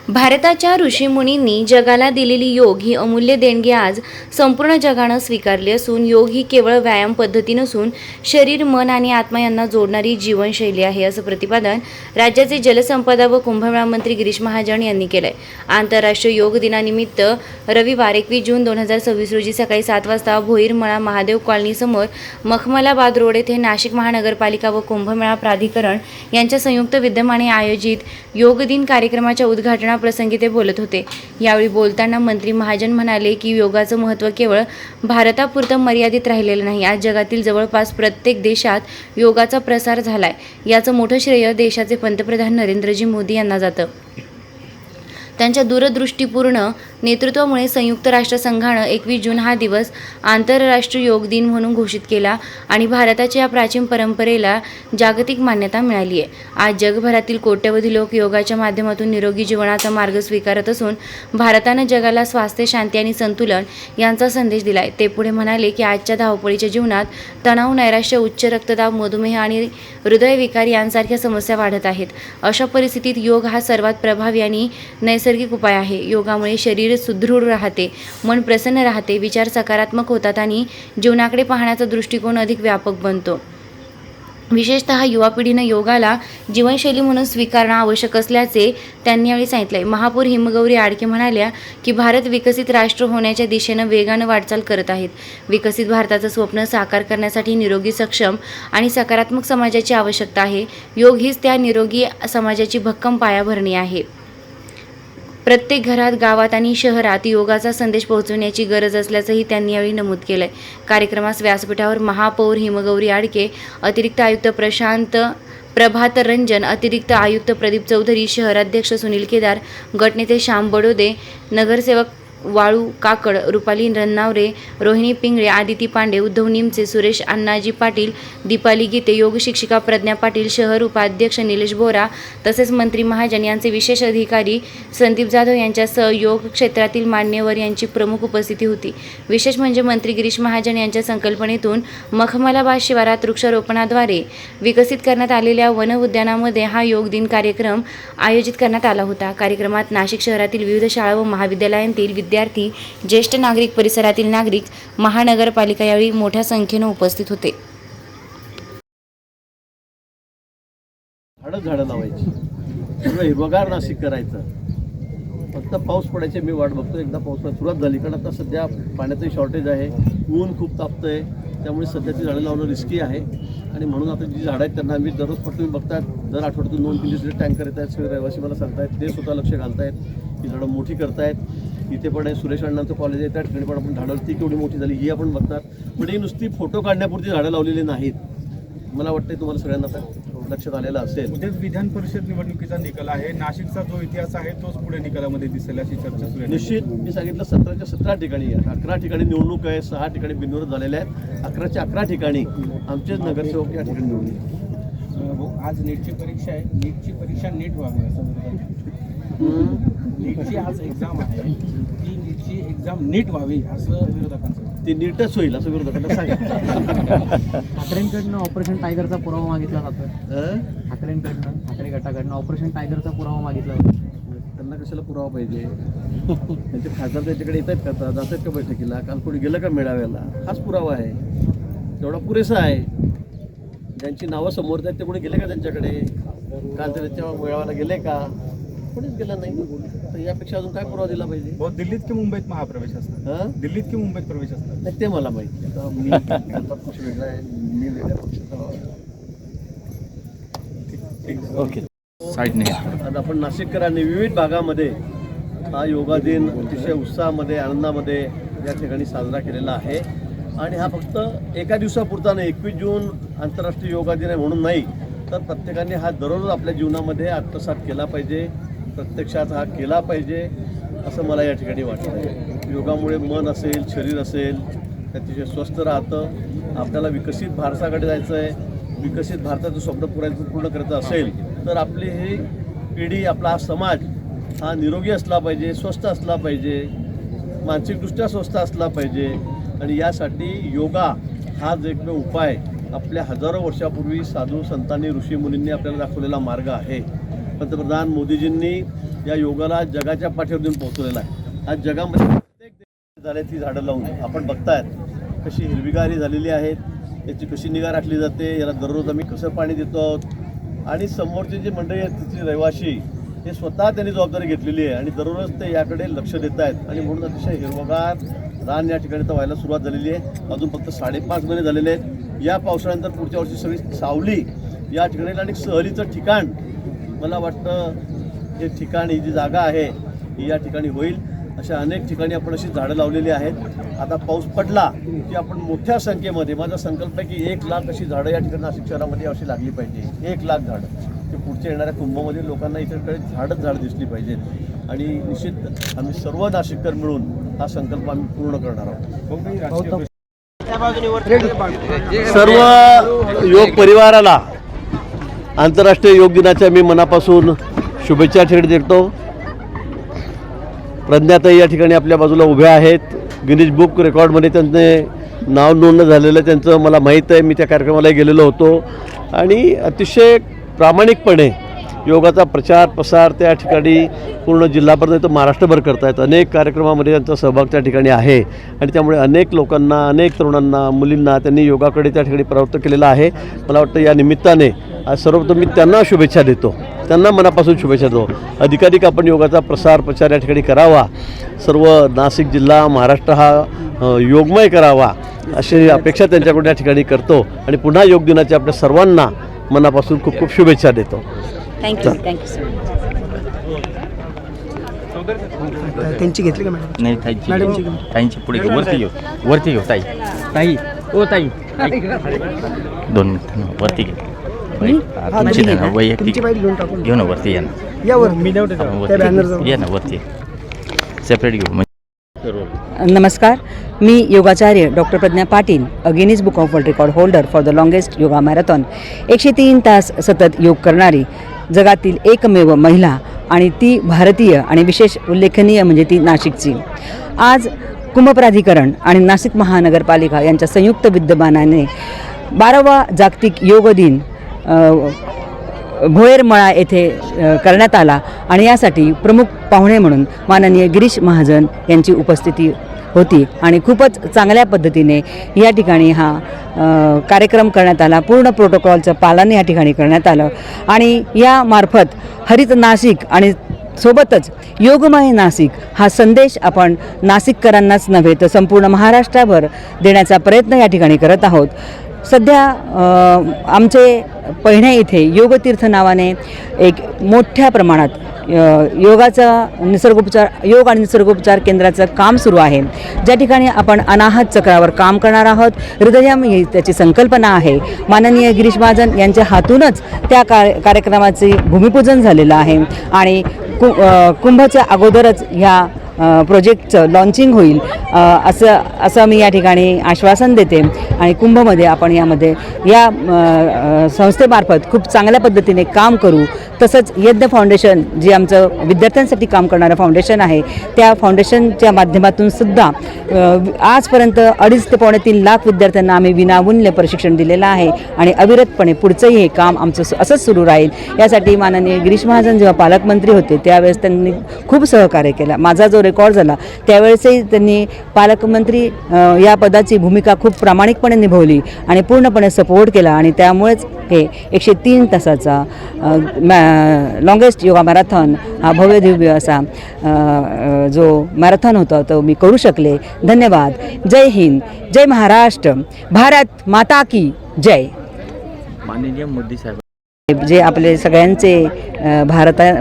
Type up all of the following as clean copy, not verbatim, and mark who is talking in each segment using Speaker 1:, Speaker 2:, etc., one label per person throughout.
Speaker 1: भारताच्या ऋषीमुनींनी जगाला दिलेली योग ही अमूल्य देणगी आज संपूर्ण जगानं स्वीकारली असून योग ही केवळ व्यायाम पद्धती नसून शरीर, मन आणि आत्मा यांना जोडणारी जीवनशैली आहे, असं प्रतिपादन राज्याचे जलसंपदा व कुंभमेळा मंत्री गिरीश महाजन यांनी केलंय. आंतरराष्ट्रीय योग दिनानिमित्त रविवार 21 जून 2026 रोजी सकाळी 7 वाजता भोईरमळा महादेव कॉलनी समोर मखमलाबाद रोड येथे नाशिक महानगरपालिका व कुंभमेळा प्राधिकरण यांच्या संयुक्त विद्यमाने आयोजित योग दिन कार्यक्रमाच्या उद्घाटनाप्रसंगी ते बोलत होते. यावेळी बोलताना मंत्री महाजन म्हणाले की योगाचं महत्त्व केवळ भारतापुरतं मर्यादित राहिलेलं नाही. आज जगातील जवळपास प्रत्येक देशात योगाचा प्रसार झालाय. याचं मोठं श्रेय देशाचे पंतप्रधान नरेंद्रजी मोदी यांना जातं. त्यांच्या दूरदृष्टीपूर्ण नेतृत्वामुळे संयुक्त राष्ट्रसंघानं 21 जून हा दिवस आंतरराष्ट्रीय योग दिन म्हणून घोषित केला आणि भारताच्या या प्राचीन परंपरेला जागतिक मान्यता मिळाली आहे. आज जगभरातील कोट्यवधी लोक योगाच्या माध्यमातून निरोगी जीवनाचा मार्ग स्वीकारत असून भारतानं जगाला स्वास्थ्य, शांती आणि संतुलन यांचा संदेश दिलाय. ते पुढे म्हणाले की आजच्या धावपळीच्या जीवनात तणाव, नैराश्य, उच्च रक्तदाब, मधुमेह आणि हृदयविकार यांसारख्या समस्या वाढत आहेत. अशा परिस्थितीत योग हा सर्वात प्रभावी आणि नैसर्गिक उपाय आहे. योगामुळे शरीर सुदृढ राहते, मन प्रसन्न राहते, विचार सकारात्मक होतात आणि जीवनाकडे पाहण्याचा दृष्टिकोन अधिक व्यापक बनतो. विशेषतः युवा पिढीनं योगाला जीवनशैली म्हणून स्वीकारणं आवश्यक असल्याचे त्यांनी यावेळी सांगितले. महापौर हिमगौरी आडके म्हणाल्या की भारत विकसित राष्ट्र होण्याच्या दिशेनं वेगानं वाटचाल करत आहेत. विकसित भारताचं स्वप्न साकार करण्यासाठी निरोगी, सक्षम आणि सकारात्मक समाजाची आवश्यकता आहे. योग हीच त्या निरोगी समाजाची भक्कम पायाभरणी आहे. प्रत्येक घरात, गावात आणि शहरात योगाचा संदेश पोहोचवण्याची गरज असल्याचंही त्यांनी यावेळी नमूद केलंय. कार्यक्रमास व्यासपीठावर महापौर हिमगौरी आडके, अतिरिक्त आयुक्त प्रभात रंजन, अतिरिक्त आयुक्त प्रदीप चौधरी, शहराध्यक्ष सुनील केदार, गटनेते श्याम बडोदे, नगरसेवक वाळू काकड, रुपाली रन्नावरे, रोहिणी पिंगळे, आदिती पांडे, उद्धव निमचे, सुरेश अण्णाजी पाटील, दीपाली गीते, योग शिक्षिका प्रज्ञा पाटील, शहर उपाध्यक्ष निलेश बोरा तसेच मंत्री महाजन यांचे विशेष अधिकारी संदीप जाधव यांच्यासह योग क्षेत्रातील मान्यवर यांची प्रमुख उपस्थिती होती. विशेष म्हणजे मंत्री गिरीश महाजन यांच्या संकल्पनेतून मखमलाबाद शिवारात वृक्षारोपणाद्वारे विकसित करण्यात आलेल्या वन उद्यानामध्ये हा योग दिन कार्यक्रम आयोजित करण्यात आला होता. कार्यक्रमात नाशिक शहरातील विविध शाळा व महाविद्यालयांतील विद्यार्थी, ज्येष्ठ नागरिक, परिसरातील नागरिक, महानगरपालिका यावेळी मोठ्या संख्येनं उपस्थित होते.
Speaker 2: झाडं लावायची, सगळं हिरवगार नाशिक करायचं. फक्त पाऊस पडायची मी वाट बघतो. एकदा पाऊस सुरुवात झाली, कारण आता सध्या पाण्याचं शॉर्टेज आहे, ऊन खूप तापतंय, त्यामुळे सध्याची झाडं लावणं रिस्की आहे. आणि म्हणून आता जी झाडं आहेत त्यांना आम्ही दररोज तुम्ही बघतात, दर आठवड्यातून 2-3 दिवसाचे टँकर येत आहेत. सगळे रहिवासी मला सांगतायत ते स्वतः लक्ष घालतायत, ही झाडं मोठी करतायत. इथे पण आहे सुरेश अण्णांचं कॉलेज आहे, त्या ठिकाणी पण आपण झाडं ती केवढी मोठी झाली ही आपण बघतात. पण ही नुसती फोटो काढण्यापुरती झाडं लावलेली नाहीत. मला वाटतं तुम्हाला सगळ्यांना आता लक्षात आलेलं असेल.
Speaker 3: उद्याच विधान परिषद निवडणुकीचा निकाल आहे. नाशिकचा जो इतिहास आहे तोच पुढे निकालामध्ये दिसेल अशी चर्चा सुरू आहे.
Speaker 2: निश्चित मी सांगितलं 17च्या 17 ठिकाणी आहे, 11 ठिकाणी निवडणूक आहे, 6 ठिकाणी बिनविरोध झालेल्या आहेत. 11च्या 11 ठिकाणी आमचेच नगरसेवक या ठिकाणी निवडले.
Speaker 3: आज नीटची परीक्षा आहे, नीटची परीक्षा नीट व्हावी असं नीटची आज एक्झाम आहे, ती नीटची एक्झाम नीट व्हावी असं विरोधकांचं.
Speaker 2: ती नीटच होईल असं विरोधकांना सांगा.
Speaker 4: ठाकरेंकडनं ऑपरेशन टायगरचा पुरावा मागितला जातोय. ठाकरे गटाकडनं ऑपरेशन टायगरचा पुरावा मागितला जातो.
Speaker 2: त्यांना कशाला पुरावा पाहिजे? त्यांचे खासदार त्याच्याकडे येत आहेत का, जात आहेत का बैठकीला? काल कोणी गेलं का मेळाव्याला? हाच पुरावा आहे, तेवढा पुरेसा आहे. ज्यांची नावं समोर आहेत ते कोणी गेले का त्यांच्याकडे? काल ते त्यांच्या मेळाव्याला गेले का? कोणीच गेलं नाही. तर यापेक्षा अजून काय पुरावा दिला पाहिजे?
Speaker 3: दिल्लीत की मुंबईत महाप्रवेश असतात, दिल्लीत की मुंबईत प्रवेश असतात
Speaker 2: नाही ते मला माहिती. आता मी पक्ष वेगळा आहे, मी वेगळ्या पक्षाचा. ओके, आज आपण नाशिककरांनी विविध भागामध्ये हा योगा दिन अतिशय उत्साहामध्ये, आनंदामध्ये या ठिकाणी साजरा केलेला आहे. आणि हा फक्त एका दिवसापुरता नाही, 21 जून आंतरराष्ट्रीय योगा दिन आहे म्हणून नाही, तर प्रत्येकाने हा दररोज आपल्या जीवनामध्ये आत्मसात केला पाहिजे, प्रत्यक्षात हा केला पाहिजे असं मला या ठिकाणी वाटतं आहे. योगामुळे मन असेल, शरीर असेल, अतिशय स्वस्थ राहतं. आपल्याला विकसित भारताकडे जायचं आहे, विकसित भारताचं स्वप्न पूर्ण करायचं असेल तर आपली ही पिढी, आपला हा समाज हा निरोगी असला पाहिजे, स्वस्थ असला पाहिजे, मानसिकदृष्ट्या स्वस्थ असला पाहिजे. आणि यासाठी योगा हा जो एकमेव उपाय आपल्या हजारो वर्षापूर्वी साधू संतांनी, ऋषीमुनींनी आपल्याला दाखवलेला मार्ग आहे. पंतप्रधान मोदीजींनी या योगाला जगाच्या पाठीवर देऊन पोहोचवलेला आहे. आज जगामध्ये प्रत्येक देशात झाले ती झाडं लावून आपण बघतायत कशी हिरवीगारी झालेली आहेत, याची कशी निगा राखली जाते, याला दररोज आम्ही कसं पाणी देतो आहोत आणि समोरचे जे मंडळी आहेत तिथले रहिवाशी हे स्वतः त्यांनी जबाबदारी घेतलेली आहे आणि दररोज ते याकडे लक्ष देत आहेत आणि म्हणून अतिशय हिरवगार रान या ठिकाणी तर व्हायला सुरुवात झालेली आहे. अजून फक्त 5.5 महिने झालेले आहेत. या पावसाळ्यानंतर पुढच्या वर्षी सगळी सावली या ठिकाणी आणि सहलीचं ठिकाण मला वाटतं हे ठिकाण ही जी जागा आहे ही या ठिकाणी होईल. अशा अनेक ठिकाणी आपण अशी झाडं लावलेली आहेत. आता पाऊस पडला की आपण मोठ्या संख्येमध्ये, माझा संकल्प आहे की 1 लाख अशी झाडं या ठिकाणी नाशिक शहरामध्ये अशी लागली पाहिजे. 1 लाख झाडं ते पुढच्या येणाऱ्या कुंभामध्ये लोकांना इकडे झाडं दिसली पाहिजेत आणि निश्चित आम्ही सर्व नाशिककर मिळून हा संकल्प आम्ही पूर्ण करणार आहोत. सर्व योग परिवाराला आंतरराष्ट्रीय योग दिनाच्या मी मनापासून शुभेच्छा देतो. प्रज्ञाताई या ठिकाणी आपल्या बाजूला उभ्या आहेत. गिनीज बुक रेकॉर्डमध्ये त्यांचे नाव नोंदणं झालेलं त्यांचं मला माहीत आहे. मी त्या कार्यक्रमाला गेलेलो होतो आणि अतिशय प्रामाणिकपणे योगाचा प्रचार प्रसार त्या ठिकाणी पूर्ण जिल्हाभर तर महाराष्ट्रभर करतायत. अनेक कार्यक्रमामध्ये त्यांचा सहभाग त्या ठिकाणी आहे आणि त्यामुळे अनेक लोकांना, अनेक तरुणांना, मुलींना त्यांनी योगाकडे त्या ठिकाणी प्रवृत्त केलेलं आहे. मला वाटतं या निमित्ताने आज सर्वप्रथम मी त्यांना शुभेच्छा देतो, त्यांना मनापासून शुभेच्छा देतो. अधिकाधिक आपण योगाचा प्रसार प्रचार या ठिकाणी करावा. सर्व नाशिक जिल्हा, महाराष्ट्र हा योगमय करावा अशी अपेक्षा त्यांच्याकडून या ठिकाणी करतो आणि पुन्हा योग दिनाच्या आपल्या सर्वांना मनापासून खूप खूप शुभेच्छा देतो.
Speaker 1: Thank you sir.
Speaker 5: त्यांची घेतली का मॅडम?
Speaker 6: नाही ताईंची पुढे घेऊ, वरती घेऊ ताई. ताई 2 मिनिट वरती घेऊ. तुमची ना वैयक्तिक घेऊ ना, वरती या ना.
Speaker 5: यावर मी
Speaker 6: या ना वरती, सेपरेट घेऊ.
Speaker 7: नमस्कार, मी योगाचार्य doctor Pragya Patil, Guinness book of world record holder for the longest yoga marathon. 103 तास सतत योग करणारी जगातील एकमेव महिला आणि ती भारतीय आणि विशेष उल्लेखनीय म्हणजे ती नाशिकची. आज कुंभ प्राधिकरण आणि नाशिक महानगरपालिका यांच्या संयुक्त विद्यमानाने 12वा जागतिक योग दिन भोयरमळा येथे करण्यात आला आणि यासाठी प्रमुख पाहुणे म्हणून माननीय गिरीश महाजन यांची उपस्थिती होती आणि खूपच चांगल्या पद्धतीने या ठिकाणी हा कार्यक्रम करण्यात आला. पूर्ण प्रोटोकॉलचं पालन या ठिकाणी करण्यात आलं आणि यामार्फत हरित नाशिक आणि सोबतच योगमय नाशिक हा संदेश आपण नाशिककरांनाच नव्हे तर संपूर्ण महाराष्ट्राभर देण्याचा प्रयत्न या ठिकाणी करत आहोत. सध्या आमचे पहिणे इथे योगतीर्थ नावाने एक मोठ्या प्रमाणात योगाचा योग आणि निसर्गोपचार केंद्राचं काम सुरू आहे, ज्या ठिकाणी आपण अनाहत चक्रावर काम करणार आहोत. हृदयम ही त्याची संकल्पना आहे. माननीय गिरीश महाजन यांच्या हातूनच त्या कार्यक्रमाचे भूमिपूजन झालेलं आहे आणि कुंभच्या अगोदरच ह्या प्रोजेक्टचं लॉन्चिंग होईल असं मी या ठिकाणी आश्वासन देते आणि कुंभमध्ये आपण यामध्ये या संस्थेमार्फत खूप चांगल्या पद्धतीने काम करू. तसंच यज्ञ फाउंडेशन जे आमचं विद्यार्थ्यांसाठी काम करणारं फाउंडेशन आहे, त्या फाउंडेशनच्या माध्यमातून सुद्धा आजपर्यंत 2.5 ते 3.5 लाख विद्यार्थ्यांना आम्ही विनामूल्य प्रशिक्षण दिलेलं आहे आणि अविरतपणे पुढचंही हे काम आमचं असंच सुरू राहील. यासाठी माननीय गिरीश महाजन जेव्हा पालकमंत्री होते त्यावेळेस त्यांनी खूप सहकार्य केलं. माझा जो रेकॉर्ड झाला त्यावेळेसही त्यांनी पालकमंत्री या पदाची भूमिका खूप प्रामाणिकपणे निभावली आणि पूर्णपणे सपोर्ट केला आणि त्यामुळेच हे 103 तासाचा लॉंगेस्ट योगा मॅरेथॉन हा भव्य दिव्य असा जो मॅरेथॉन होता तो मी करू शकले. धन्यवाद. जय हिंद, जय महाराष्ट्र, भारत माता की जय.
Speaker 6: माननीय मोदी साहेब
Speaker 7: जे आपले सगळ्यांचे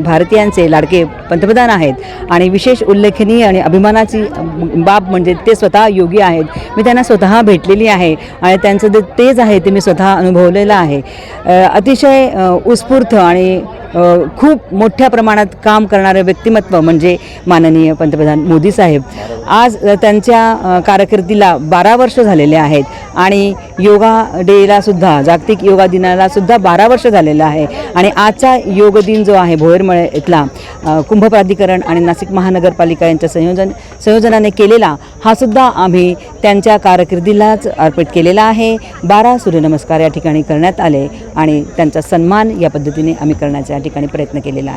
Speaker 7: भारतीयांचे लाडके पंतप्रधान आहेत आणि विशेष उल्लेखनीय आणि अभिमानाची बाब म्हणजे ते स्वतः योगी आहेत. मी त्यांना स्वतः भेटलेली आहे आणि त्यांचं जे तेज आहे ते मी स्वतः अनुभवलेलं आहे. अतिशय उत्स्फूर्त आणि खूप मोठ्या प्रमाणात काम करणारे व्यक्तिमत्व म्हणजे माननीय पंतप्रधान मोदी साहेब. आज त्यांच्या कारकिर्दीला 12 वर्ष झालेले आहेत आणि योगा डेला सुद्धा, जागतिक योगा दिनाला सुद्धा 12 वर्ष झालेलं आहे आणि आजचा योग दिन जो आहे भोयरमळे इथला कुंभ प्राधिकरण आणि नाशिक महानगरपालिका यांच्या संयोजनाने केलेला हा सुद्धा आम्ही त्यांच्या कारकिर्दीलाच अर्पित केलेला आहे. 12 सूर्यनमस्कार या ठिकाणी करण्यात आले आणि त्यांचा सन्मान या पद्धतीने आम्ही करण्याचा या ठिकाणी प्रयत्न केलेला आहे.